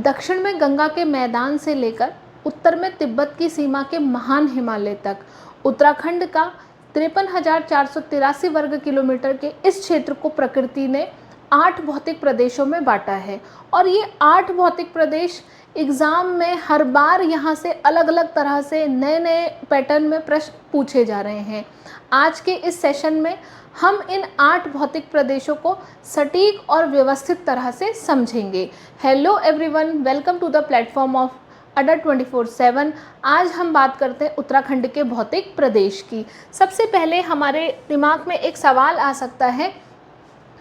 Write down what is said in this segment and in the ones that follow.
दक्षिण में गंगा के मैदान से लेकर उत्तर में तिब्बत की सीमा के महान हिमालय तक उत्तराखंड का 53,483 वर्ग किलोमीटर के इस क्षेत्र को प्रकृति ने 8 भौतिक प्रदेशों में बांटा है। और ये 8 भौतिक प्रदेश एग्ज़ाम में हर बार यहाँ से अलग अलग तरह से नए नए पैटर्न में प्रश्न पूछे जा रहे हैं। आज के इस सेशन में हम इन 8 भौतिक प्रदेशों को सटीक और व्यवस्थित तरह से समझेंगे। Hello everyone, welcome to the platform of अडर 24/7। आज हम बात करते हैं उत्तराखंड के भौतिक प्रदेश की। सबसे पहले हमारे दिमाग में एक सवाल आ सकता है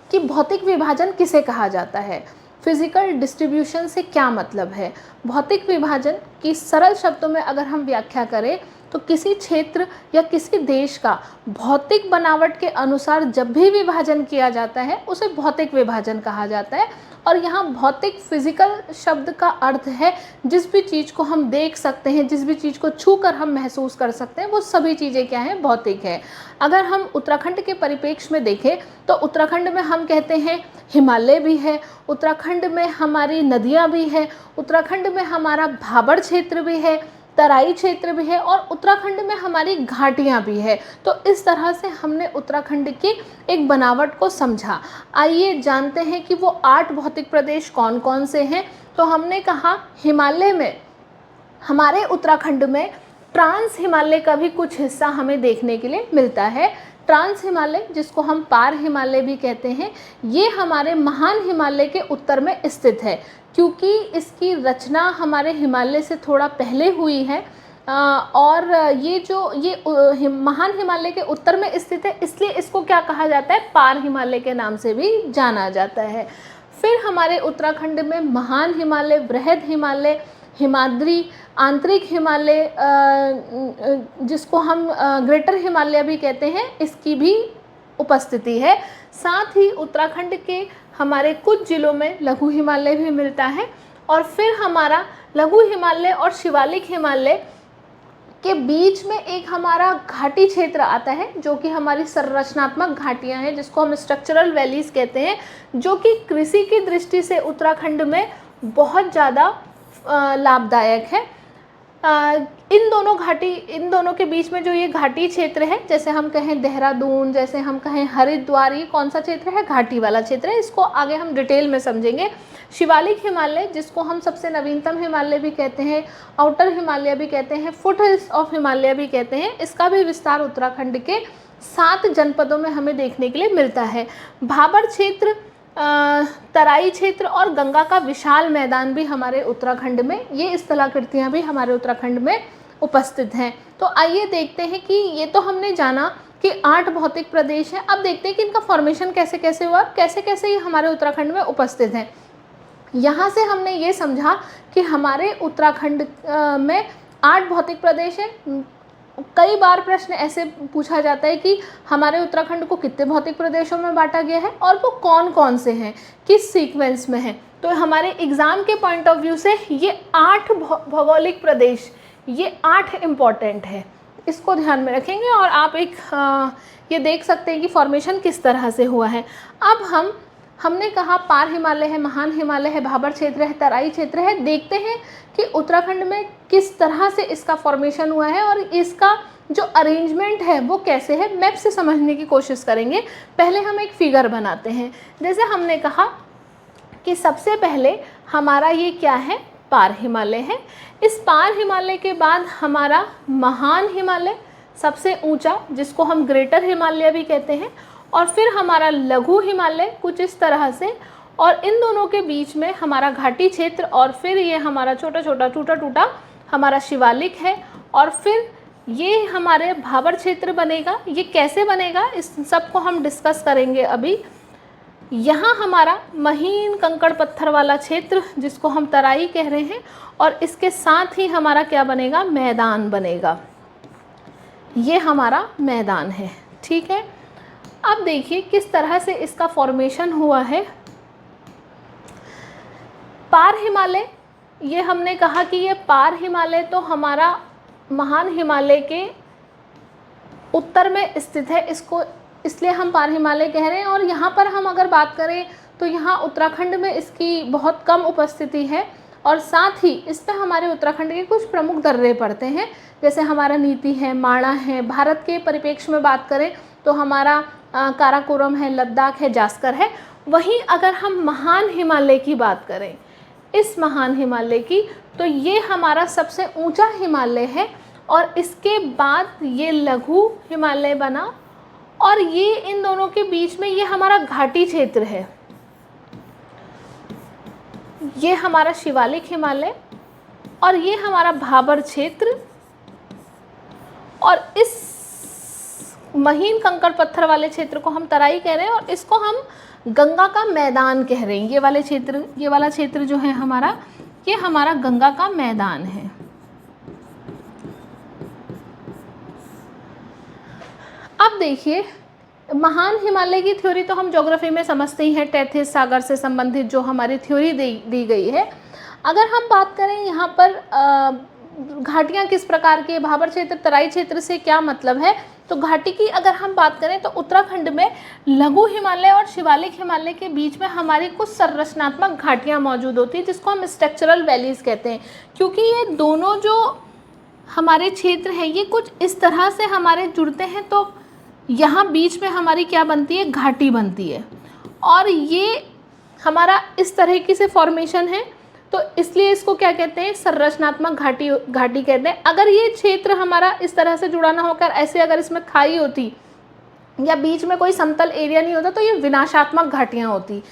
कि भौतिक विभाजन किसे कहा जाता है, फिजिकल डिस्ट्रीब्यूशन से क्या मतलब है। भौतिक विभाजन की सरल शब्दों में अगर हम व्याख्या करें तो किसी क्षेत्र या किसी देश का भौतिक बनावट के अनुसार जब भी विभाजन किया जाता है उसे भौतिक विभाजन कहा जाता है। और यहाँ भौतिक फिजिकल शब्द का अर्थ है जिस भी चीज़ को हम देख सकते हैं, जिस भी चीज़ को छू कर हम महसूस कर सकते हैं, वो सभी चीज़ें क्या हैं, भौतिक है। अगर हम उत्तराखंड के परिप्रेक्ष्य में देखें तो उत्तराखंड में हम कहते हैं हिमालय भी है, उत्तराखंड में हमारी नदियाँ भी है, उत्तराखंड में हमारा भाबर क्षेत्र भी है, तराई क्षेत्र भी है और उत्तराखंड में हमारी घाटियाँ भी है। तो इस तरह से हमने उत्तराखंड की एक बनावट को समझा। आइए जानते हैं कि वो 8 भौतिक प्रदेश कौन कौन से हैं। तो हमने कहा हिमालय में, हमारे उत्तराखंड में ट्रांस हिमालय का भी कुछ हिस्सा हमें देखने के लिए मिलता है। ट्रांस हिमालय, जिसको हम पार हिमालय भी कहते हैं, ये हमारे महान हिमालय के उत्तर में स्थित है। क्योंकि इसकी रचना हमारे हिमालय से थोड़ा पहले हुई है और ये महान हिमालय के उत्तर में स्थित है, इसलिए इसको क्या कहा जाता है, पार हिमालय के नाम से भी जाना जाता है। फिर हमारे उत्तराखंड में महान हिमालय, बृहद हिमालय, हिमाद्री, आंतरिक हिमालय, जिसको हम ग्रेटर हिमालय भी कहते हैं, इसकी भी उपस्थिति है। साथ ही उत्तराखंड के हमारे कुछ जिलों में लघु हिमालय भी मिलता है। और फिर हमारा लघु हिमालय और शिवालिक हिमालय के बीच में एक हमारा घाटी क्षेत्र आता है, जो कि हमारी संरचनात्मक घाटियां हैं, जिसको हम स्ट्रक्चरल वैलीज कहते हैं, जो कि कृषि की दृष्टि से उत्तराखंड में बहुत ज़्यादा लाभदायक है। इन दोनों के बीच में जो ये घाटी क्षेत्र है, जैसे हम कहें देहरादून, जैसे हम कहें हरिद्वार, ये कौन सा क्षेत्र है, घाटी वाला क्षेत्र है। इसको आगे हम डिटेल में समझेंगे। शिवालिक हिमालय, जिसको हम सबसे नवीनतम हिमालय भी कहते हैं, आउटर हिमालय भी कहते हैं, फुट हिल्स ऑफ हिमालय भी कहते हैं, इसका भी विस्तार उत्तराखंड के 7 जनपदों में हमें देखने के लिए मिलता है। भाबर क्षेत्र, तराई क्षेत्र और गंगा का विशाल मैदान भी हमारे उत्तराखंड में, ये स्थलाकृतियाँ भी हमारे उत्तराखंड में उपस्थित हैं। तो आइए देखते हैं कि ये तो हमने जाना कि 8 भौतिक प्रदेश हैं। अब देखते हैं कि इनका फॉर्मेशन कैसे कैसे हुआ, कैसे कैसे ये हमारे उत्तराखंड में उपस्थित हैं। यहाँ से हमने ये समझा कि हमारे उत्तराखंड में 8 भौतिक प्रदेश हैं। कई बार प्रश्न ऐसे पूछा जाता है कि हमारे उत्तराखंड को कितने भौतिक प्रदेशों में बांटा गया है और वो कौन कौन से हैं, किस सीक्वेंस में हैं। तो हमारे एग्ज़ाम के पॉइंट ऑफ व्यू से ये 8 भौगोलिक प्रदेश, ये 8 इम्पॉर्टेंट है, इसको ध्यान में रखेंगे। और आप ये देख सकते हैं कि फॉर्मेशन किस तरह से हुआ है। अब हमने कहा पार हिमालय है, महान हिमालय है, भाबर क्षेत्र है, तराई क्षेत्र है। देखते हैं कि उत्तराखंड में किस तरह से इसका फॉर्मेशन हुआ है और इसका जो अरेंजमेंट है वो कैसे है, मैप से समझने की कोशिश करेंगे। पहले हम एक फिगर बनाते हैं। जैसे हमने कहा कि सबसे पहले हमारा ये क्या है, पार हिमालय है। इस पार हिमालय के बाद हमारा महान हिमालय सबसे ऊंचा, जिसको हम ग्रेटर हिमालय भी कहते हैं, और फिर हमारा लघु हिमालय कुछ इस तरह से, और इन दोनों के बीच में हमारा घाटी क्षेत्र, और फिर ये हमारा छोटा छोटा टूटा टूटा हमारा शिवालिक है, और फिर ये हमारे भाबर क्षेत्र बनेगा। ये कैसे बनेगा, इस सब को हम डिस्कस करेंगे अभी। यहाँ हमारा महीन कंकड़ पत्थर वाला क्षेत्र, जिसको हम तराई कह रहे हैं, और इसके साथ ही हमारा क्या बनेगा, मैदान बनेगा। ये हमारा मैदान है, ठीक है। अब देखिए किस तरह से इसका फॉर्मेशन हुआ है। पार हिमालय, ये हमने कहा कि ये पार हिमालय तो हमारा महान हिमालय के उत्तर में स्थित है, इसको इसलिए हम पार हिमालय कह रहे हैं। और यहाँ पर हम अगर बात करें तो यहाँ उत्तराखंड में इसकी बहुत कम उपस्थिति है और साथ ही इस पे हमारे उत्तराखंड के कुछ प्रमुख दर्रे पड़ते हैं, जैसे हमारा नीति है, माणा है। भारत के परिप्रेक्ष्य में बात करें तो हमारा काराकोरम है, लद्दाख है, जास्कर है। वहीं अगर हम महान हिमालय की बात करें, इस महान हिमालय की, तो ये हमारा सबसे ऊंचा हिमालय है और इसके बाद ये लघु हिमालय बना और ये इन दोनों के बीच में ये हमारा घाटी क्षेत्र है। ये हमारा शिवालिक हिमालय और ये हमारा भाबर क्षेत्र, और इस महीन कंकड़ पत्थर वाले क्षेत्र को हम तराई कह रहे हैं और इसको हम गंगा का मैदान कह रहे हैं। ये वाला क्षेत्र जो है हमारा, ये हमारा गंगा का मैदान है। अब देखिए, महान हिमालय की थ्योरी तो हम ज्योग्राफी में समझते ही हैं, टेथिस सागर से संबंधित जो हमारी थ्योरी दी गई है। अगर हम बात करें यहाँ पर घाटियाँ किस प्रकार की है, भाबर क्षेत्र, तराई क्षेत्र से क्या मतलब है, तो घाटी की अगर हम बात करें तो उत्तराखंड में लघु हिमालय और शिवालिक हिमालय के बीच में हमारी कुछ संरचनात्मक घाटियाँ मौजूद होती हैं, जिसको हम स्ट्रक्चरल वैलीज कहते हैं। क्योंकि ये दोनों जो हमारे क्षेत्र हैं ये कुछ इस तरह से हमारे जुड़ते हैं, तो यहाँ बीच में हमारी क्या बनती है, घाटी बनती है। और ये हमारा इस तरह की से फॉर्मेशन है, तो इसलिए इसको क्या कहते हैं, संरचनात्मक घाटी कहते हैं। अगर ये क्षेत्र हमारा इस तरह से जुड़ा ना होकर ऐसे अगर इसमें खाई होती या बीच में कोई समतल एरिया नहीं होता, तो ये विनाशात्मक घाटियाँ होती।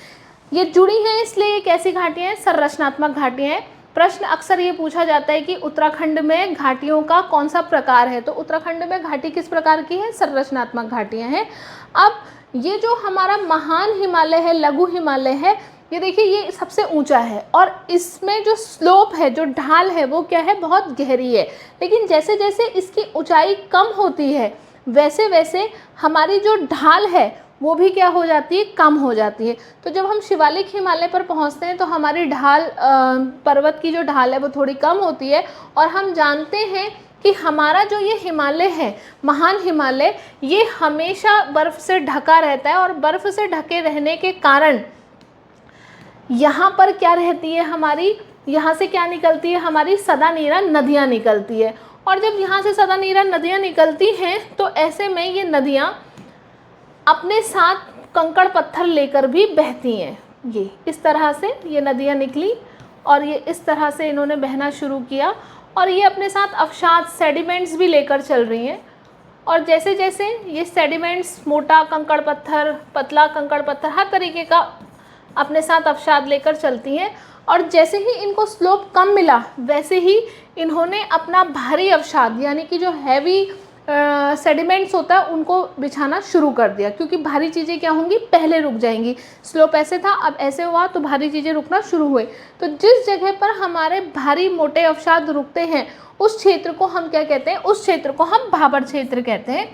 ये जुड़ी हैं इसलिए ये कैसी घाटियाँ हैं, संरचनात्मक घाटियाँ हैं। प्रश्न अक्सर ये पूछा जाता है कि उत्तराखंड में घाटियों का कौन सा प्रकार है, तो उत्तराखंड में घाटी किस प्रकार की है, संरचनात्मक घाटियाँ हैं। अब ये जो हमारा महान हिमालय है, लघु हिमालय है, ये देखिए ये सबसे ऊंचा है और इसमें जो स्लोप है, जो ढाल है, वो क्या है, बहुत गहरी है। लेकिन जैसे जैसे इसकी ऊंचाई कम होती है वैसे वैसे हमारी जो ढाल है वो भी क्या हो जाती है, कम हो जाती है। तो जब हम शिवालिक हिमालय पर पहुंचते हैं तो हमारी ढाल, पर्वत की जो ढाल है वो थोड़ी कम होती है। और हम जानते हैं कि हमारा जो ये हिमालय है, महान हिमालय, ये हमेशा बर्फ़ से ढका रहता है और बर्फ़ से ढके रहने के कारण यहाँ पर क्या रहती है हमारी, यहाँ से क्या निकलती है, हमारी सदा नीरा नदियाँ निकलती है। और जब यहाँ से सदा नीरा नदियाँ निकलती हैं तो ऐसे में ये नदियाँ अपने साथ कंकड़ पत्थर लेकर भी बहती हैं। ये इस तरह से ये नदियाँ निकली और ये इस तरह से इन्होंने बहना शुरू किया और ये अपने साथ अवसाद, सेडिमेंट्स भी लेकर चल रही हैं। और जैसे जैसे ये सेडिमेंट्स, मोटा कंकड़ पत्थर, पतला कंकड़ पत्थर, हर तरीके का अपने साथ अवसाद लेकर चलती हैं। और जैसे ही इनको स्लोप कम मिला वैसे ही इन्होंने अपना भारी अवसाद, यानी कि जो हैवी सेडिमेंट्स होता है, उनको बिछाना शुरू कर दिया। क्योंकि भारी चीज़ें क्या होंगी, पहले रुक जाएंगी। स्लोप ऐसे था, अब ऐसे हुआ, तो भारी चीज़ें रुकना शुरू हुए। तो जिस जगह पर हमारे भारी मोटे अवसाद रुकते हैं उस क्षेत्र को हम क्या कहते हैं, उस क्षेत्र को हम भाबर क्षेत्र कहते हैं।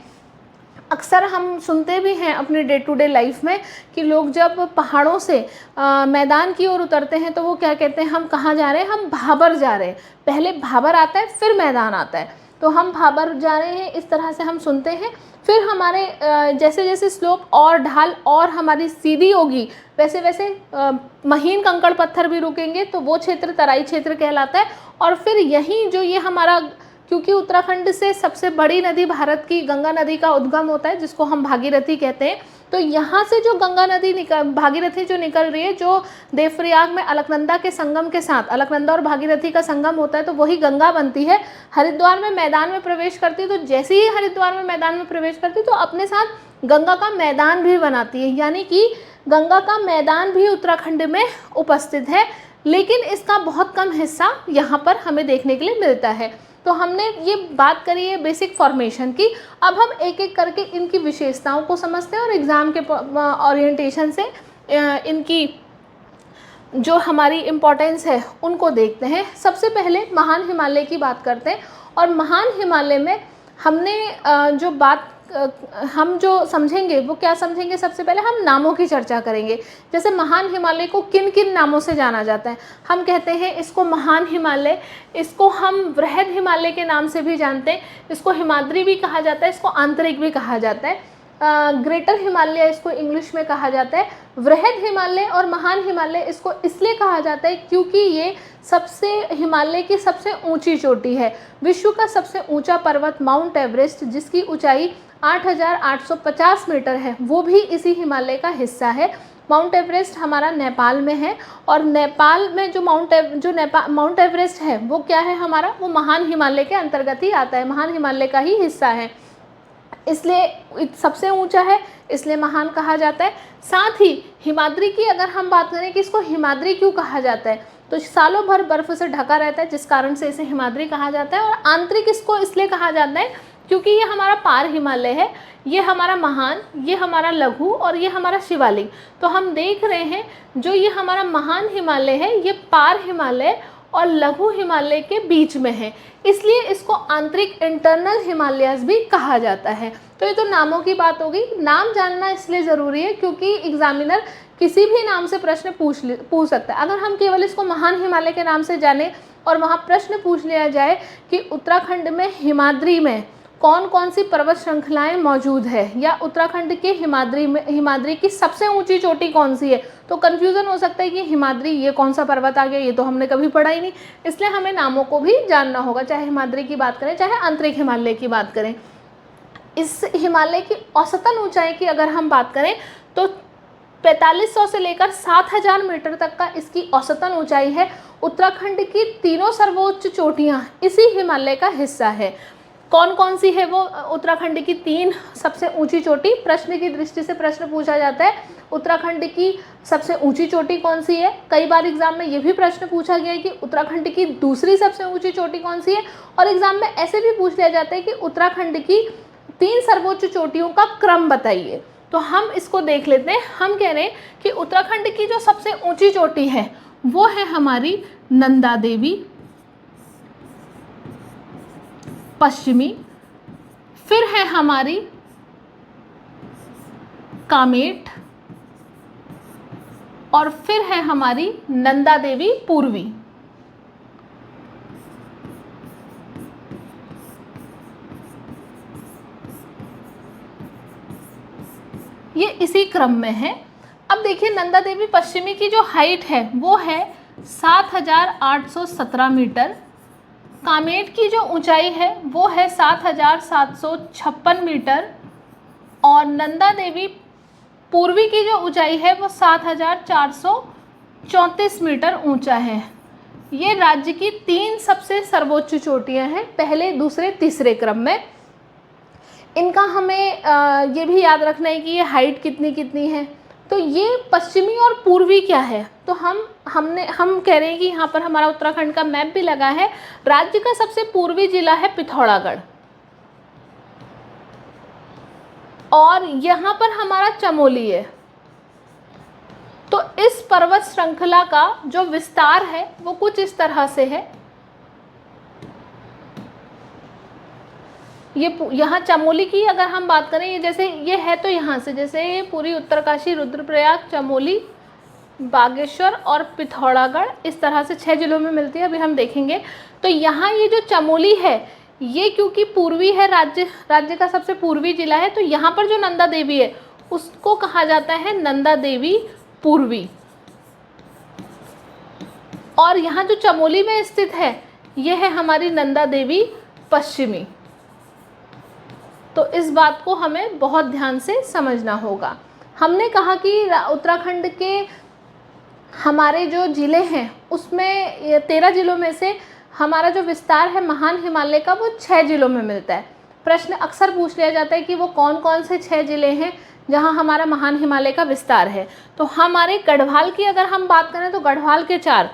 अक्सर हम सुनते भी हैं अपने डे टू डे लाइफ में कि लोग जब पहाड़ों से मैदान की ओर उतरते हैं तो वो क्या कहते हैं, हम कहाँ जा रहे हैं, हम भाबर जा रहे हैं। पहले भाबर आता है फिर मैदान आता है, तो हम भाबर जा रहे हैं, इस तरह से हम सुनते हैं। फिर हमारे जैसे जैसे स्लोप और ढाल और हमारी सीधी होगी वैसे वैसे महीन कंकड़ पत्थर भी रुकेंगे, तो वो क्षेत्र तराई क्षेत्र कहलाता है। और फिर यहीं जो ये हमारा, क्योंकि उत्तराखंड से सबसे बड़ी नदी भारत की गंगा नदी का उद्गम होता है, जिसको हम भागीरथी कहते हैं, तो यहाँ से जो गंगा नदी भागीरथी जो निकल रही है, जो देवप्रयाग में अलकनंदा के संगम के साथ, अलकनंदा और भागीरथी का संगम होता है, तो वही गंगा बनती है, हरिद्वार में मैदान में प्रवेश करती है। तो जैसे ही हरिद्वार में मैदान में प्रवेश करती है तो अपने साथ गंगा का मैदान भी बनाती है, यानी कि गंगा का मैदान भी उत्तराखंड में उपस्थित है। लेकिन इसका बहुत कम हिस्सा यहाँ पर हमें देखने के लिए मिलता है। तो हमने ये बात करी है बेसिक फॉर्मेशन की। अब हम एक एक करके इनकी विशेषताओं को समझते हैं और एग्ज़ाम के ओरिएंटेशन से इनकी जो हमारी इम्पोर्टेंस है उनको देखते हैं। सबसे पहले महान हिमालय की बात करते हैं। और महान हिमालय में हमने हम जो समझेंगे वो क्या समझेंगे, सबसे पहले हम नामों की चर्चा करेंगे। जैसे महान हिमालय को किन किन नामों से जाना जाता है, हम कहते हैं इसको महान हिमालय, इसको हम वृहद हिमालय के नाम से भी जानते हैं, इसको हिमाद्री भी कहा जाता है, इसको आंतरिक भी कहा जाता है। ग्रेटर हिमालय इसको इंग्लिश में कहा जाता है। वृहद हिमालय और महान हिमालय इसको इसलिए कहा जाता है क्योंकि ये हिमालय की सबसे ऊंची चोटी है। विश्व का सबसे ऊंचा पर्वत माउंट एवरेस्ट, जिसकी ऊंचाई 8,850 मीटर है, वो भी इसी हिमालय का हिस्सा है। माउंट एवरेस्ट हमारा नेपाल में है, और नेपाल में जो माउंट एवरेस्ट है वो क्या है हमारा, वो महान हिमालय के अंतर्गत ही आता है, महान हिमालय का ही हिस्सा है, इसलिए सबसे ऊंचा है, इसलिए महान कहा जाता है। साथ ही हिमाद्री की अगर हम बात करें कि इसको हिमाद्री क्यों कहा जाता है, तो सालों भर बर्फ से ढका रहता है, जिस कारण से इसे हिमाद्री कहा जाता है। और आंतरिक इसको इसलिए कहा जाता है क्योंकि ये हमारा पार हिमालय है, ये हमारा महान, ये हमारा लघु और ये हमारा शिवालिक। तो हम देख रहे हैं जो ये हमारा महान हिमालय है ये पार हिमालय और लघु हिमालय के बीच में है, इसलिए इसको आंतरिक इंटरनल हिमालयस भी कहा जाता है। तो ये तो नामों की बात होगी। नाम जानना इसलिए ज़रूरी है क्योंकि एग्जामिनर किसी भी नाम से प्रश्न पूछ सकता है। अगर हम केवल इसको महान हिमालय के नाम से जाने और वहाँ प्रश्न पूछ लिया जाए कि उत्तराखंड में हिमाद्री में कौन कौन सी पर्वत श्रृंखलाएं मौजूद है, या उत्तराखंड के हिमाद्री की सबसे ऊंची चोटी कौन सी है, तो कन्फ्यूज़न हो सकता है कि हिमाद्री ये कौन सा पर्वत आ गया, ये तो हमने कभी पढ़ा ही नहीं। इसलिए हमें नामों को भी जानना होगा, चाहे हिमाद्री की बात करें चाहे आंतरिक हिमालय की बात करें। इस हिमालय की औसतन ऊंचाई की अगर हम बात करें तो 4500 से लेकर 7000 मीटर तक का इसकी औसतन ऊंचाई है। उत्तराखंड की तीनों सर्वोच्च चोटियाँ इसी हिमालय का हिस्सा है। कौन कौन सी है वो उत्तराखंड की 3 सबसे ऊंची चोटी, प्रश्न की दृष्टि से प्रश्न पूछा जाता है उत्तराखंड की सबसे ऊंची चोटी कौन सी है। कई बार एग्जाम में ये भी प्रश्न पूछा गया है कि उत्तराखंड की दूसरी सबसे ऊंची चोटी कौन सी है, और एग्जाम में ऐसे भी पूछ लिया जाता है कि उत्तराखंड की 3 सर्वोच्च चोटियों का क्रम बताइए। तो हम इसको देख लेते हैं। हम कह रहे हैं कि उत्तराखंड की जो सबसे ऊंची चोटी है वो है हमारी नंदा देवी पश्चिमी, फिर है हमारी कामेट, और फिर है हमारी नंदा देवी पूर्वी। ये इसी क्रम में है। अब देखिए नंदा देवी पश्चिमी की जो हाइट है वो है 7817 मीटर, कामेट की जो ऊंचाई है वो है 7756 मीटर, और नंदा देवी पूर्वी की जो ऊंचाई है वो 7434 मीटर ऊंचा है। ये राज्य की 3 सबसे सर्वोच्च चोटियां हैं, पहले दूसरे तीसरे क्रम में। इनका हमें ये भी याद रखना है कि ये हाइट कितनी कितनी है। तो ये पश्चिमी और पूर्वी क्या है, तो हम कह रहे हैं कि यहाँ पर हमारा उत्तराखंड का मैप भी लगा है। राज्य का सबसे पूर्वी जिला है पिथौरागढ़, और यहाँ पर हमारा चमोली है। तो इस पर्वत श्रृंखला का जो विस्तार है वो कुछ इस तरह से है। ये यहाँ चमोली की अगर हम बात करें, ये जैसे ये है तो यहाँ से जैसे ये पूरी उत्तरकाशी, रुद्रप्रयाग, चमोली, बागेश्वर और पिथौरागढ़ इस तरह से 6 जिलों में मिलती है, अभी हम देखेंगे। तो यहाँ ये जो चमोली है ये क्योंकि पूर्वी है, राज्य का सबसे पूर्वी जिला है, तो यहाँ पर जो नंदा देवी है उसको कहा जाता है नंदा देवी पूर्वी। और यहाँ जो चमोली में स्थित है ये है हमारी नंदा देवी पश्चिमी। तो इस बात को हमें बहुत ध्यान से समझना होगा। हमने कहा कि उत्तराखंड के हमारे जो ज़िले हैं उसमें 13 जिलों में से हमारा जो विस्तार है महान हिमालय का वो 6 जिलों में मिलता है। प्रश्न अक्सर पूछ लिया जाता है कि वो कौन कौन से 6 जिले हैं जहां हमारा महान हिमालय का विस्तार है। तो हमारे गढ़वाल की अगर हम बात करें तो गढ़वाल के 4,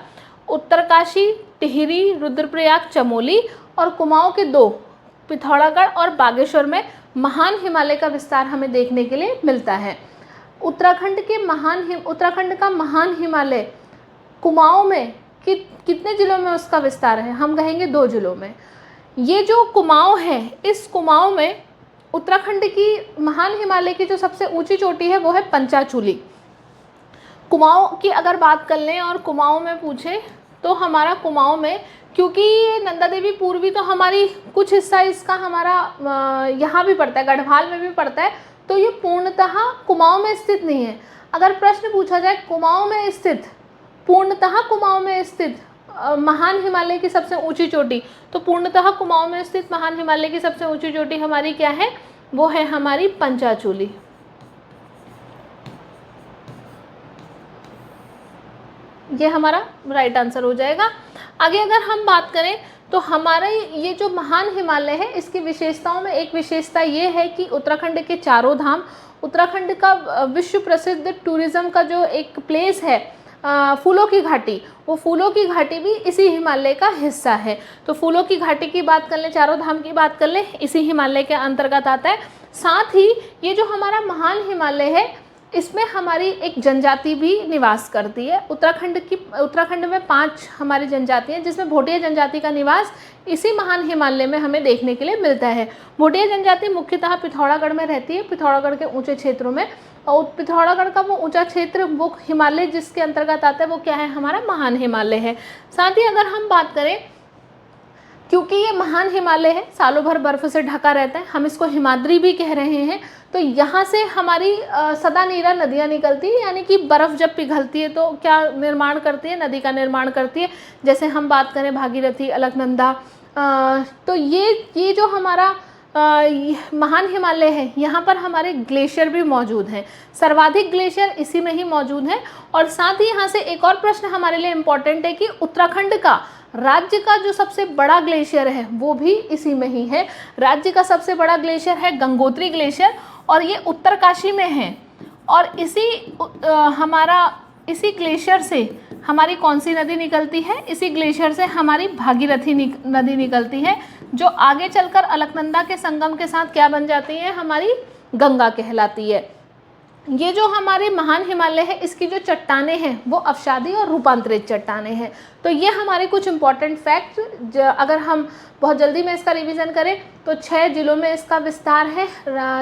उत्तरकाशी, टिहरी, रुद्रप्रयाग, चमोली, और कुमाऊं के 2, पिथौरागढ़ और बागेश्वर में महान हिमालय का विस्तार हमें देखने के लिए मिलता है। उत्तराखंड का महान हिमालय कुमाऊं में कितने जिलों में उसका विस्तार है, हम कहेंगे 2 जिलों में। ये जो कुमाऊं है, इस कुमाऊं में उत्तराखंड की महान हिमालय की जो सबसे ऊंची चोटी है वो है पंचाचूली। कुमाऊं की अगर बात कर लें और कुमाऊं में पूछे तो हमारा कुमाऊं में, क्योंकि ये नंदा देवी पूर्वी तो हमारी कुछ हिस्सा इसका हमारा यहाँ भी पड़ता है, गढ़वाल में भी पड़ता है, तो ये पूर्णतः कुमाऊं में स्थित नहीं है। अगर प्रश्न पूछा जाए कुमाऊं में स्थित, पूर्णतः कुमाऊं में स्थित महान हिमालय की सबसे ऊंची चोटी, तो पूर्णतः कुमाऊं में स्थित महान हिमालय की सबसे ऊंची चोटी हमारी क्या है, वो है हमारी पंचाचूली। ये हमारा राइट आंसर हो जाएगा। आगे अगर हम बात करें तो हमारा ये जो महान हिमालय है इसकी विशेषताओं में एक विशेषता ये है कि उत्तराखंड के चारों धाम, उत्तराखंड का विश्व प्रसिद्ध टूरिज्म का जो एक प्लेस है फूलों की घाटी, वो फूलों की घाटी भी इसी हिमालय का हिस्सा है। तो फूलों की घाटी की बात कर लें, चारों धाम की बात कर लें, इसी हिमालय के अंतर्गत आता है। साथ ही ये जो हमारा महान हिमालय है इसमें हमारी एक जनजाति भी निवास करती है। उत्तराखंड में 5 हमारी जनजाति हैं, जिसमें भोटिया जनजाति का निवास इसी महान हिमालय में हमें देखने के लिए मिलता है। भोटिया जनजाति मुख्यतः पिथौरागढ़ में रहती है, पिथौरागढ़ के ऊंचे क्षेत्रों में, और पिथौरागढ़ का वो ऊंचा क्षेत्र, वो हिमालय जिसके अंतर्गत आता है वो क्या है, हमारा महान हिमालय है। साथ ही अगर हम बात करें, क्योंकि ये महान हिमालय है, सालों भर बर्फ़ से ढका रहता है, हम इसको हिमाद्री भी कह रहे हैं, तो यहाँ से हमारी सदा नीरा नदियाँ निकलती है, यानी कि बर्फ़ जब पिघलती है तो क्या निर्माण करती है, नदी का निर्माण करती है। जैसे हम बात करें भागीरथी, अलकनंदा, तो ये जो हमारा महान हिमालय है, यहाँ पर हमारे ग्लेशियर भी मौजूद हैं, सर्वाधिक ग्लेशियर इसी में ही मौजूद हैं। और साथ ही यहाँ से एक और प्रश्न हमारे लिए इम्पॉर्टेंट है कि उत्तराखंड का राज्य का जो सबसे बड़ा ग्लेशियर है वो भी इसी में ही है। राज्य का सबसे बड़ा ग्लेशियर है गंगोत्री ग्लेशियर, और ये उत्तरकाशी में है। और इसी ग्लेशियर से हमारी कौन सी नदी निकलती है, इसी ग्लेशियर से हमारी भागीरथी नदी निकलती है, जो आगे चलकर अलकनंदा के संगम के साथ क्या बन जाती है, हमारी गंगा कहलाती है। ये जो हमारे महान हिमालय है इसकी जो हैं वो अवसादी और रूपांतरित चट्टानें हैं। तो ये हमारे कुछ इंपॉर्टेंट फैक्ट, अगर हम बहुत जल्दी में इसका रिवीजन करें तो 6 जिलों में इसका विस्तार है,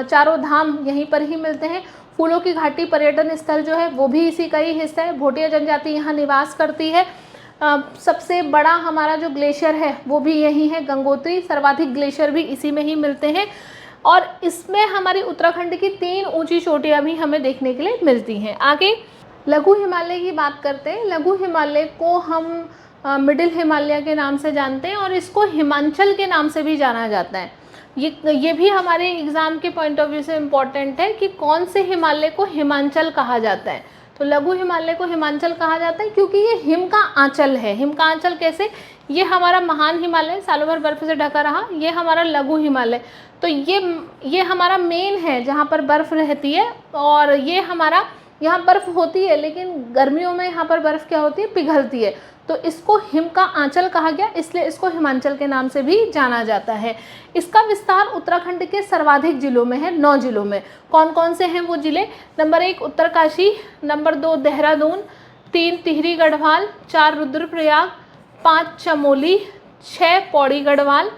चारों धाम यहीं पर ही मिलते हैं। फूलों की घाटी पर्यटन स्थल जो है वो भी इसी का ही हिस्सा है, भोटिया जनजाति यहाँ निवास करती है। सबसे बड़ा हमारा जो ग्लेशियर है वो भी यही है, गंगोत्री, सर्वाधिक ग्लेशियर भी इसी में ही मिलते हैं। और इसमें हमारी उत्तराखंड की 3 ऊंची चोटियां भी हमें देखने के लिए मिलती हैं। आगे लघु हिमालय की बात करते हैं। लघु हिमालय को हम मिडिल हिमालय के नाम से जानते हैं, और इसको हिमांचल के नाम से भी जाना जाता है। ये भी हमारे एग्ज़ाम के पॉइंट ऑफ व्यू से इम्पॉर्टेंट है कि कौन से हिमालय को हिमांचल कहा जाता है। तो लघु हिमालय को हिमांचल कहा जाता है क्योंकि ये हिम का आंचल है। हिम का आंचल कैसे, ये हमारा महान हिमालय सालों भर बर्फ़ से ढका रहा, ये हमारा लघु हिमालय, तो ये हमारा मेन है जहाँ पर बर्फ़ रहती है। और ये हमारा यहाँ बर्फ़ होती है, लेकिन गर्मियों में यहाँ पर बर्फ़ क्या होती है, पिघलती है, तो इसको हिम का आंचल कहा गया, इसलिए इसको हिमांचल के नाम से भी जाना जाता है। इसका विस्तार उत्तराखंड के सर्वाधिक जिलों में है, 9 जिलों में। कौन कौन से हैं वो जिले, नंबर 1 उत्तरकाशी, नंबर 2 देहरादून, 3 टिहरी गढ़वाल, 4 रुद्रप्रयाग, 5 चमोली, 6 पौड़ी गढ़वाल,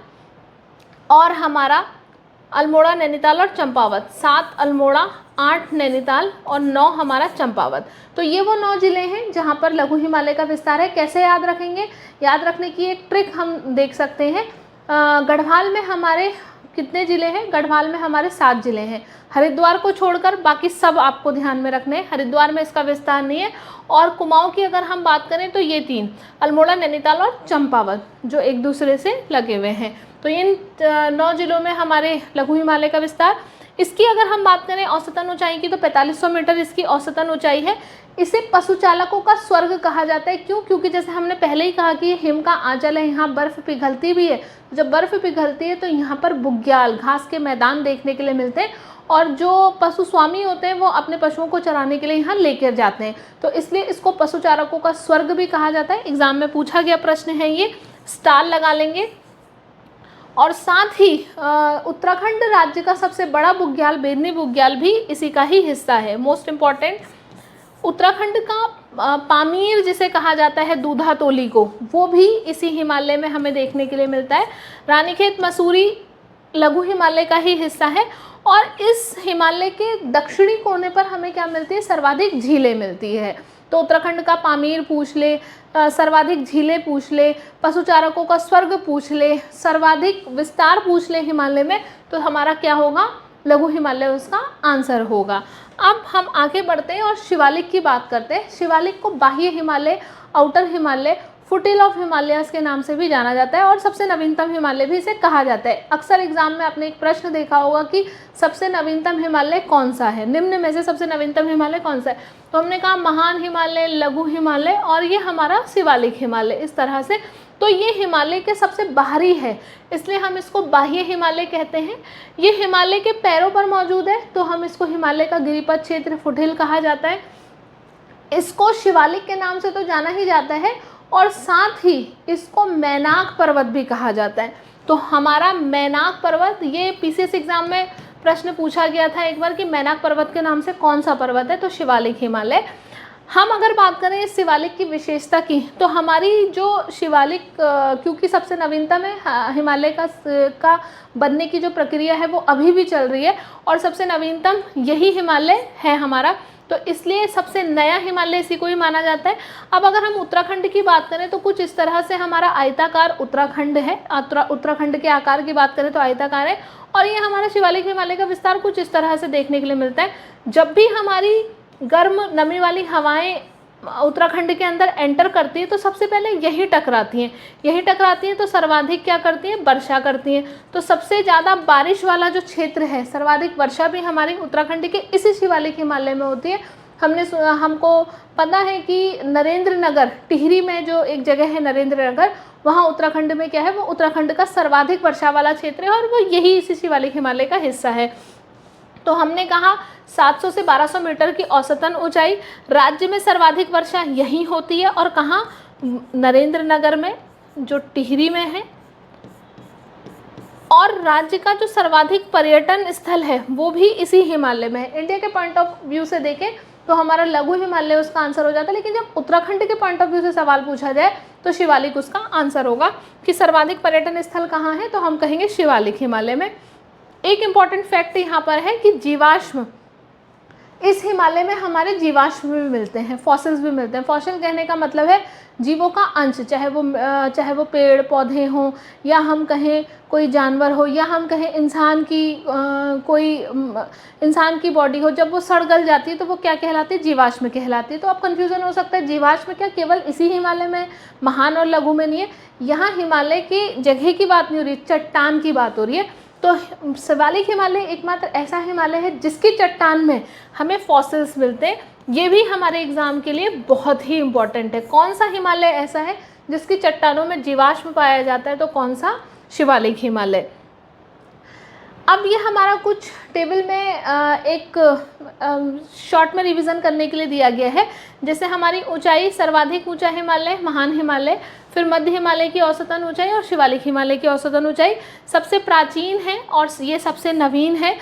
और हमारा अल्मोड़ा, नैनीताल और चंपावत, 7 अल्मोड़ा, 8 नैनीताल और 9 हमारा चंपावत। तो ये वो 9 ज़िले हैं जहाँ पर लघु हिमालय का विस्तार है। कैसे याद रखेंगे, याद रखने की एक ट्रिक हम देख सकते हैं। गढ़वाल में हमारे कितने ज़िले हैं, गढ़वाल में हमारे 7 ज़िले हैं, हरिद्वार को छोड़कर बाकी सब आपको ध्यान में रखने हैं। हरिद्वार में इसका विस्तार नहीं है। और कुमाऊं की अगर हम बात करें तो ये 3 अल्मोड़ा, नैनीताल और चंपावत जो एक दूसरे से लगे हुए हैं। तो इन 9 जिलों में हमारे लघु हिमालय का विस्तार। इसकी अगर हम बात करें औसतन ऊंचाई की तो 4500 मीटर इसकी औसतन ऊंचाई है। इसे पशु चालकों का स्वर्ग कहा जाता है। क्यों, क्योंकि जैसे हमने पहले ही कहा कि हिम का आंचल है, यहाँ बर्फ़ पिघलती भी है। जब बर्फ़ पिघलती है तो यहाँ पर बुग्याल, घास के मैदान देखने के लिए मिलते हैं, और जो पशु स्वामी होते हैं वो अपने पशुओं को चराने के लिए यहाँ लेकर जाते हैं, तो इसलिए इसको पशु चालकों का स्वर्ग भी कहा जाता है। एग्जाम में पूछा गया प्रश्न है ये, स्टार लगा लेंगे। और साथ ही उत्तराखंड राज्य का सबसे बड़ा बुग्याल, बेदनी बुग्याल भी इसी का ही हिस्सा है। मोस्ट इम्पॉर्टेंट, उत्तराखंड का पामीर जिसे कहा जाता है दूधा तोली को, वो भी इसी हिमालय में हमें देखने के लिए मिलता है। रानीखेत मसूरी लघु हिमालय का ही हिस्सा है। और इस हिमालय के दक्षिणी कोने पर हमें क्या मिलती है, सर्वाधिक झीलें मिलती है। तो उत्तराखंड का पामीर पूछ ले, सर्वाधिक झीलें पूछ ले, पशु चारकों का स्वर्ग पूछ ले, सर्वाधिक विस्तार पूछ ले हिमालय में, तो हमारा क्या होगा, लघु हिमालय उसका आंसर होगा। अब हम आगे बढ़ते हैं और शिवालिक की बात करते हैं। शिवालिक को बाह्य Himalaya, outer Himalaya, फुटिल of Himalayas के नाम से भी जाना जाता है और सबसे नवीनतम हिमालय भी इसे कहा जाता है। अक्सर एग्जाम में आपने एक प्रश्न देखा होगा कि सबसे नवीनतम हिमालय कौन सा है, निम्न में से सबसे नवीनतम हिमालय कौन सा है, तो हमने कहा महान हिमालय, लघु हिमालय और ये हमारा शिवालिक हिमालय, इस तरह से। तो ये हिमालय के सबसे बाहरी है, इसलिए हम इसको बाह्य हिमालय कहते हैं। ये हिमालय के पैरों पर मौजूद है, तो हम इसको हिमालय का गिरिपथ क्षेत्र, फुटहिल कहा जाता है। इसको शिवालिक के नाम से तो जाना ही जाता है और साथ ही इसको मैनाक पर्वत भी कहा जाता है। तो हमारा मैनाक पर्वत, ये पीसीएस एग्जाम में प्रश्न पूछा गया था एक बार कि मैनाक पर्वत के नाम से कौन सा पर्वत है, तो शिवालिक हिमालय। हम अगर बात करें इस शिवालिक की विशेषता की, तो हमारी जो शिवालिक क्योंकि सबसे नवीनतम है, हिमालय का बनने की जो प्रक्रिया है वो अभी भी चल रही है और सबसे नवीनतम यही हिमालय है हमारा, तो इसलिए सबसे नया हिमालय इसी को ही माना जाता है। अब अगर हम उत्तराखंड की बात करें तो कुछ इस तरह से हमारा आयताकार उत्तराखंड है। उत्तराखंड के आकार की बात करें तो आयताकार है और ये हमारा शिवालिक हिमालय का विस्तार कुछ इस तरह से देखने के लिए मिलता है। जब भी हमारी गर्म नमी वाली हवाएं उत्तराखंड के अंदर एंटर करती है तो सबसे पहले यही टकराती हैं, तो सर्वाधिक क्या करती हैं, वर्षा करती हैं। तो सबसे ज़्यादा बारिश वाला जो क्षेत्र है, सर्वाधिक वर्षा भी हमारी उत्तराखंड के इसी शिवालिक हिमालय में होती है। हमको पता है कि नरेंद्र नगर, टिहरी में जो एक जगह है नरेंद्र नगर, वहाँ उत्तराखंड में क्या है, वो उत्तराखंड का सर्वाधिक वर्षा वाला क्षेत्र है और वो यही इसी शिवालिक हिमालय का हिस्सा है। तो हमने कहा 700 से 1200 मीटर की औसतन ऊंचाई, राज्य में सर्वाधिक वर्षा यहीं होती है और कहाँ, नरेंद्र नगर में जो टिहरी में है। और राज्य का जो सर्वाधिक पर्यटन स्थल है वो भी इसी हिमालय में है। इंडिया के पॉइंट ऑफ व्यू से देखें तो हमारा लघु हिमालय उसका आंसर हो जाता है, लेकिन जब उत्तराखंड के पॉइंट ऑफ व्यू से सवाल पूछा जाए तो शिवालिक उसका आंसर होगा। कि सर्वाधिक पर्यटन स्थल कहाँ है, तो हम कहेंगे शिवालिक हिमालय में। एक इम्पॉर्टेंट फैक्ट यहाँ पर है कि जीवाश्म, इस हिमालय में हमारे जीवाश्म भी मिलते हैं, फॉसिल्स भी मिलते हैं। फॉसिल कहने का मतलब है जीवों का अंश, चाहे वो पेड़ पौधे हों या हम कहें कोई जानवर हो या हम कहें कोई इंसान की बॉडी हो, जब वो सड़ गल जाती है तो वो क्या कहलाती है, जीवाश्म कहलाती है। तो अब कन्फ्यूज़न हो सकता है, जीवाश्म क्या केवल इसी हिमालय में, महान और लघु में नहीं है? यहाँ हिमालय की जगह की बात नहीं हो रही, चट्टान की बात हो रही है। तो शिवालिक हिमालय एकमात्र ऐसा हिमालय है जिसकी चट्टान में हमें फॉसिल्स मिलते हैं। ये भी हमारे एग्जाम के लिए बहुत ही इम्पॉर्टेंट है। कौन सा हिमालय ऐसा है जिसकी चट्टानों में जीवाश्म पाया जाता है, तो कौन सा, शिवालिक हिमालय। अब ये हमारा कुछ टेबल में एक शॉर्ट में रिवीजन करने के लिए दिया गया है। जैसे हमारी ऊंचाई, सर्वाधिक ऊंचा हिमालय महान हिमालय, फिर मध्य हिमालय की औसतन ऊंचाई और शिवालिक हिमालय की औसतन ऊंचाई। सबसे प्राचीन है और ये सबसे नवीन है।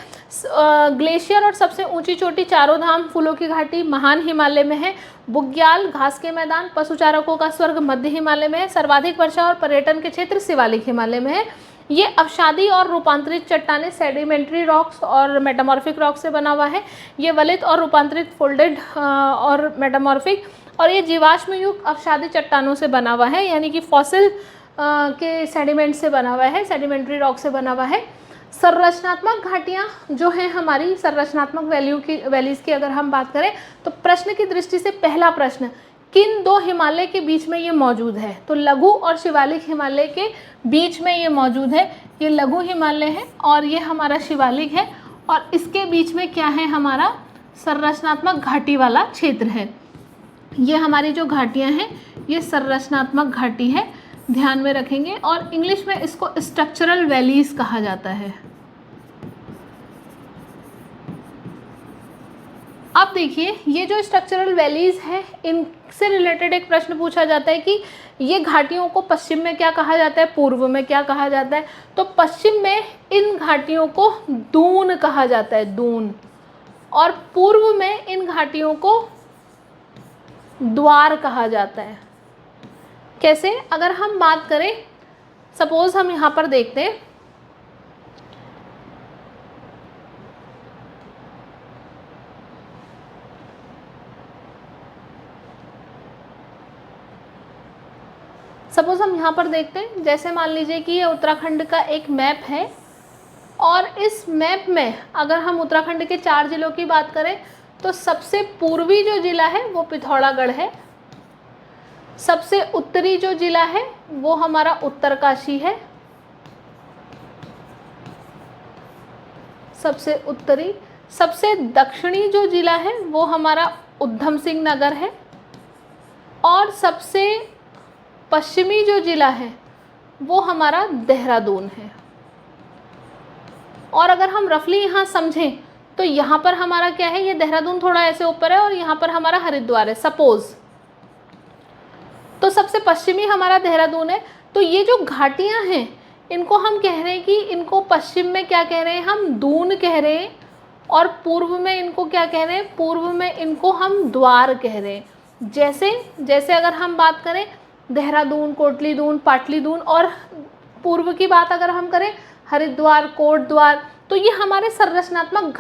ग्लेशियर और सबसे ऊंची चोटी चारों धाम फूलों की घाटी महान हिमालय में है। बुग्याल घास के मैदान पशुचारकों का स्वर्ग मध्य हिमालय में है। सर्वाधिक वर्षा और पर्यटन के क्षेत्र शिवालिक हिमालय में है। ये अवसादी और रूपांतरित चट्टानें सेडिमेंट्री रॉक्स और मेटामॉर्फिक रॉक से बना हुआ है। ये वलित और रूपांतरित फोल्डेड और मेटामॉर्फिक, और ये जीवाश्म युक्त अवसादी चट्टानों से बना हुआ है, यानी कि फॉसिल के सेडिमेंट से बना हुआ है, सेडिमेंट्री रॉक से बना हुआ है। संरचनात्मक घाटियाँ जो हैं हमारी, संरचनात्मक वैलीज़ की अगर हम बात करें तो प्रश्न की दृष्टि से पहला प्रश्न, किन दो हिमालय के बीच में ये मौजूद है, तो लघु और शिवालिक हिमालय के बीच में ये मौजूद है। ये लघु हिमालय है और ये हमारा शिवालिक है और इसके बीच में क्या है, हमारा संरचनात्मक घाटी वाला क्षेत्र है। ये हमारी जो घाटियाँ हैं ये संरचनात्मक घाटी है, ध्यान में रखेंगे, और इंग्लिश में इसको स्ट्रक्चरल वैलीज कहा जाता है। अब देखिए, ये जो स्ट्रक्चरल वैलीज है इनसे रिलेटेड एक प्रश्न पूछा जाता है कि ये घाटियों को पश्चिम में क्या कहा जाता है, पूर्व में क्या कहा जाता है। तो पश्चिम में इन घाटियों को दून कहा जाता है, दून, और पूर्व में इन घाटियों को द्वार कहा जाता है। कैसे, अगर हम बात करें, सपोज हम यहाँ पर देखते हैं, जैसे मान लीजिए कि ये उत्तराखंड का एक मैप है और इस मैप में अगर हम उत्तराखंड के 4 जिलों की बात करें तो सबसे पूर्वी जो जिला है वो पिथौरागढ़ है, सबसे उत्तरी जो जिला है वो हमारा उत्तरकाशी है, सबसे उत्तरी, सबसे दक्षिणी जो जिला है वो हमारा उधम सिंह नगर है, और सबसे पश्चिमी जो जिला है वो हमारा देहरादून है। और अगर हम रफली यहाँ समझें तो यहाँ पर हमारा क्या है, ये देहरादून थोड़ा ऐसे ऊपर है और यहाँ पर हमारा हरिद्वार है सपोज, तो सबसे पश्चिमी हमारा देहरादून है। तो ये जो घाटियाँ हैं इनको हम कह रहे हैं कि इनको पश्चिम में क्या कह रहे हैं, हम दून कह रहे हैं, और पूर्व में इनको क्या कह रहे हैं, पूर्व में इनको हम द्वार कह रहे हैं। जैसे अगर हम बात करें देहरादून, कोटली दून, पाटली दून, और पूर्व की बात अगर हम करें हरिद्वार, कोट द्वार, तो ये हमारे संरचनात्मक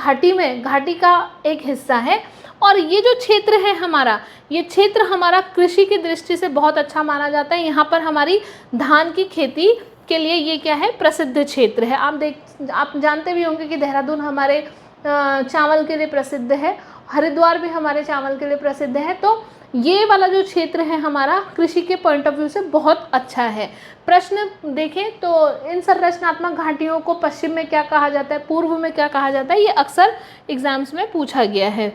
घाटी का एक हिस्सा है। और ये जो क्षेत्र है हमारा, ये क्षेत्र हमारा कृषि की दृष्टि से बहुत अच्छा माना जाता है। यहाँ पर हमारी धान की खेती के लिए ये क्या है, प्रसिद्ध क्षेत्र है। आप जानते भी होंगे कि देहरादून हमारे चावल के लिए प्रसिद्ध है, हरिद्वार भी हमारे चावल के लिए प्रसिद्ध है। तो ये वाला जो क्षेत्र है हमारा कृषि के पॉइंट ऑफ व्यू से बहुत अच्छा है। प्रश्न देखें तो इन संरचनात्मक घाटियों को पश्चिम में क्या कहा जाता है, पूर्व में क्या कहा जाता है, ये अक्सर एग्जाम्स में पूछा गया है।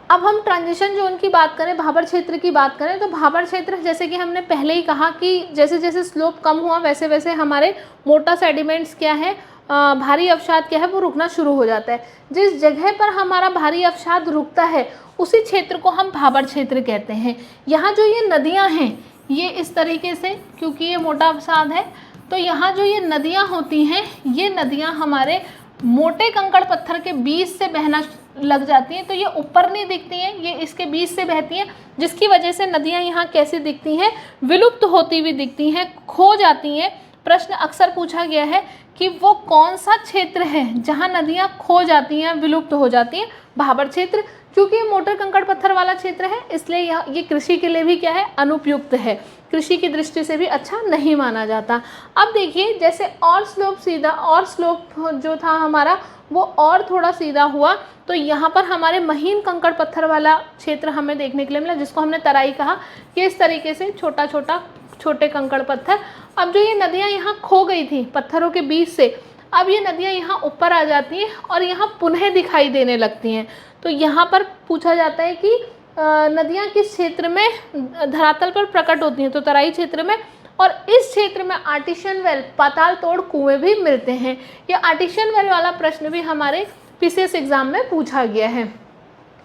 अब हम ट्रांजिशन जोन की बात करें, भाबर क्षेत्र की बात करें, तो भाबर क्षेत्र जैसे कि हमने पहले ही कहा कि जैसे जैसे स्लोप कम हुआ वैसे वैसे हमारे मोटा सेडिमेंट्स क्या है, भारी अवसाद क्या है, वो रुकना शुरू हो जाता है। जिस जगह पर हमारा भारी अवसाद रुकता है उसी क्षेत्र को हम भाबर क्षेत्र कहते हैं। यहाँ जो ये नदियाँ हैं ये इस तरीके से, क्योंकि ये मोटा अवसाद है तो यहाँ जो ये नदियाँ होती हैं ये नदियाँ हमारे मोटे कंकड़ पत्थर के बीच से बहना लग जाती हैं। तो ये ऊपर नहीं दिखती हैं, ये इसके बीच से बहती हैं, जिसकी वजह से नदियाँ यहाँ कैसी दिखती हैं, विलुप्त होती हुई दिखती हैं, खो जाती हैं। प्रश्न अक्सर पूछा गया है कि वो कौन सा क्षेत्र है जहाँ नदियाँ खो जाती हैं, विलुप्त हो जाती हैं, भाबर क्षेत्र। क्योंकि ये मोटर कंकड़ पत्थर वाला क्षेत्र है इसलिए ये कृषि के लिए भी क्या है, अनुपयुक्त है, कृषि की दृष्टि से भी अच्छा नहीं माना जाता। अब देखिए जैसे और स्लोप सीधा, और स्लोप जो था हमारा वो और थोड़ा सीधा हुआ, तो यहाँ पर हमारे महीन कंकड़ पत्थर वाला क्षेत्र हमें देखने के लिए मिला, जिसको हमने तराई कहा, कि इस तरीके से छोटे कंकड़ पत्थर। अब जो ये नदियाँ यहाँ खो गई थी पत्थरों के बीच से, अब ये नदियाँ यहाँ ऊपर आ जाती हैं और यहाँ पुनः दिखाई देने लगती हैं। तो यहाँ पर पूछा जाता है कि नदियाँ किस क्षेत्र में धरातल पर प्रकट होती हैं, तो तराई क्षेत्र में। और इस क्षेत्र में आर्टिशियन वेल, पाताल तोड़ कुएं भी मिलते हैं। ये आर्टिशियन वेल वाला प्रश्न भी हमारे पीसीएस एग्जाम में पूछा गया है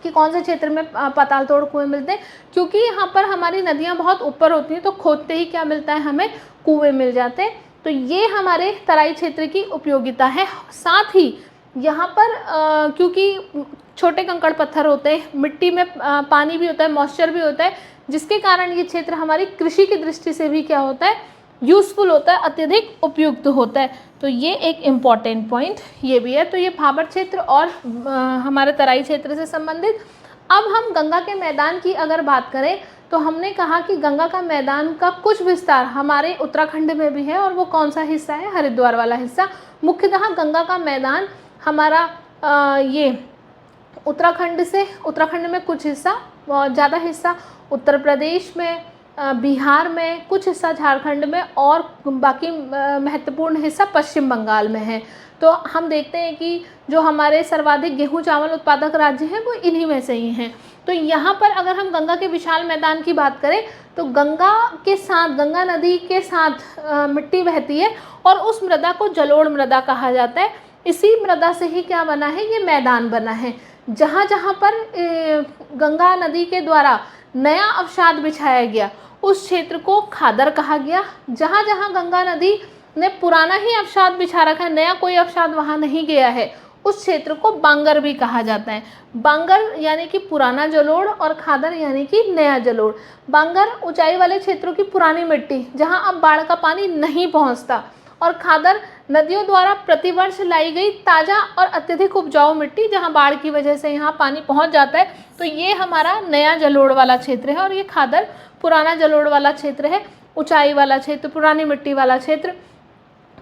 कि कौन से क्षेत्र में पाताल तोड़ कुएं मिलते हैं, क्योंकि यहाँ पर हमारी नदियाँ बहुत ऊपर होती हैं तो खोदते ही क्या मिलता है, हमें कुएं मिल जाते हैं। तो ये हमारे तराई क्षेत्र की उपयोगिता है। साथ ही यहाँ पर क्योंकि छोटे कंकड़ पत्थर होते हैं, मिट्टी में पानी भी होता है, मॉइस्चर भी होता है, जिसके कारण ये क्षेत्र हमारी कृषि की दृष्टि से भी क्या होता है, यूज़फुल होता है, अत्यधिक उपयुक्त होता है। तो ये एक इम्पॉर्टेंट पॉइंट ये भी है। तो ये भाबर क्षेत्र और हमारे तराई क्षेत्र से संबंधित। अब हम गंगा के मैदान की अगर बात करें तो हमने कहा कि गंगा का मैदान का कुछ विस्तार हमारे उत्तराखंड में भी है, और वो कौन सा हिस्सा है, हरिद्वार वाला हिस्सा। मुख्यतः गंगा का मैदान हमारा ये उत्तराखंड में कुछ हिस्सा, ज़्यादा हिस्सा उत्तर प्रदेश में, बिहार में, कुछ हिस्सा झारखंड में, और बाकी महत्वपूर्ण हिस्सा पश्चिम बंगाल में है। तो हम देखते हैं कि जो हमारे सर्वाधिक गेहूं चावल उत्पादक राज्य हैं वो इन्हीं में से ही हैं। तो यहाँ पर अगर हम गंगा के विशाल मैदान की बात करें तो गंगा नदी के साथ मिट्टी बहती है और उस मृदा को जलोढ़ मृदा कहा जाता है। इसी मृदा से ही क्या बना है, ये मैदान बना है। जहाँ जहाँ पर गंगा नदी के द्वारा नया अवसाद बिछाया गया उस क्षेत्र को खादर कहा गया। जहाँ जहाँ गंगा नदी ने पुराना ही अवसाद बिछा रखा है, नया कोई अवसाद वहाँ नहीं गया है, उस क्षेत्र को बांगर भी कहा जाता है। बांगर यानी कि पुराना जलोढ़ और खादर यानी कि नया जलोढ़। बांगर ऊंचाई वाले क्षेत्रों की पुरानी मिट्टी जहाँ अब बाढ़ का पानी नहीं पहुँचता, और खादर नदियों द्वारा प्रतिवर्ष लाई गई ताज़ा और अत्यधिक उपजाऊ मिट्टी जहाँ बाढ़ की वजह से यहाँ पानी पहुँच जाता है। तो ये हमारा नया जलोढ़ वाला क्षेत्र है, और ये खादर पुराना जलोढ़ वाला क्षेत्र है, ऊंचाई वाला क्षेत्र, पुरानी मिट्टी वाला क्षेत्र।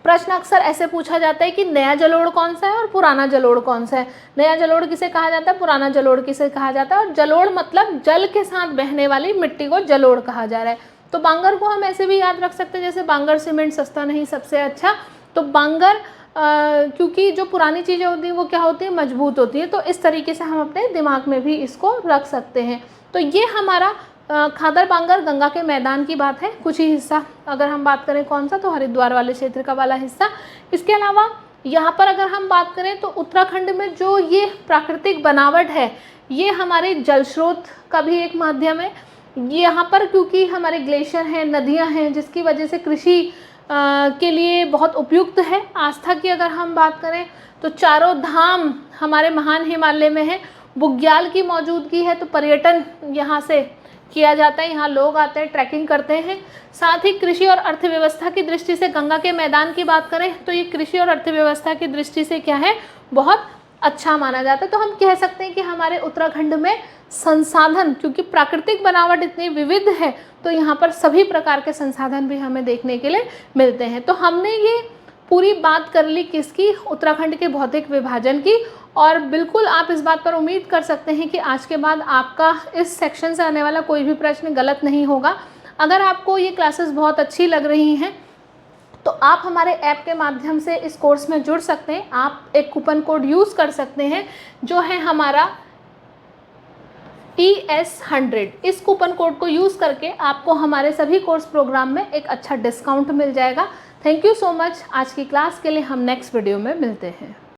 प्रश्न अक्सर ऐसे पूछा जाता है कि नया जलोढ़ कौन सा है और पुराना जलोढ़ कौन सा है। नया जलोढ़ किसे कहा जाता है, पुराना जलोढ़ किसे कहा जाता है, और जलोढ़ मतलब जल के साथ बहने वाली मिट्टी को जलोढ़ कहा जा रहा है। तो बांगर को हम ऐसे भी याद रख सकते हैं जैसे बांगर सीमेंट सस्ता नहीं सबसे अच्छा। तो बांगर क्योंकि जो पुरानी चीज़ें होती हैं वो क्या होती है, मजबूत होती है, तो इस तरीके से हम अपने दिमाग में भी इसको रख सकते हैं। तो ये हमारा खादर बांगर गंगा के मैदान की बात है, कुछ ही हिस्सा अगर हम बात करें कौन सा, तो हरिद्वार वाले क्षेत्र का वाला हिस्सा। इसके अलावा यहाँ पर अगर हम बात करें तो उत्तराखंड में जो ये प्राकृतिक बनावट है ये हमारे जल स्रोत का भी एक माध्यम है। यहाँ पर क्योंकि हमारे ग्लेशियर हैं, नदियाँ हैं, जिसकी वजह से कृषि के लिए बहुत उपयुक्त है। आस्था की अगर हम बात करें तो चारों धाम हमारे महान हिमालय में है। बुग्याल की मौजूदगी है तो पर्यटन यहाँ से किया जाता है, यहाँ लोग आते हैं, ट्रैकिंग करते हैं। साथ ही कृषि और अर्थव्यवस्था की दृष्टि से गंगा के मैदान की बात करें तो ये कृषि और अर्थव्यवस्था की दृष्टि से क्या है, बहुत अच्छा माना जाता है। तो हम कह सकते हैं कि हमारे उत्तराखंड में संसाधन, क्योंकि प्राकृतिक बनावट इतनी विविध है तो यहाँ पर सभी प्रकार के संसाधन भी हमें देखने के लिए मिलते हैं। तो हमने ये पूरी बात कर ली किसकी, उत्तराखंड के भौतिक विभाजन की। और बिल्कुल आप इस बात पर उम्मीद कर सकते हैं कि आज के बाद आपका इस सेक्शन से आने वाला कोई भी प्रश्न गलत नहीं होगा। अगर आपको ये क्लासेस बहुत अच्छी लग रही हैं तो आप हमारे ऐप के माध्यम से इस कोर्स में जुड़ सकते हैं। आप एक कूपन कोड यूज़ कर सकते हैं जो है हमारा ES100। इस कूपन कोड को यूज़ करके आपको हमारे सभी कोर्स प्रोग्राम में एक अच्छा डिस्काउंट मिल जाएगा। Thank you so much. आज की क्लास के लिए हम नेक्स्ट वीडियो में मिलते हैं।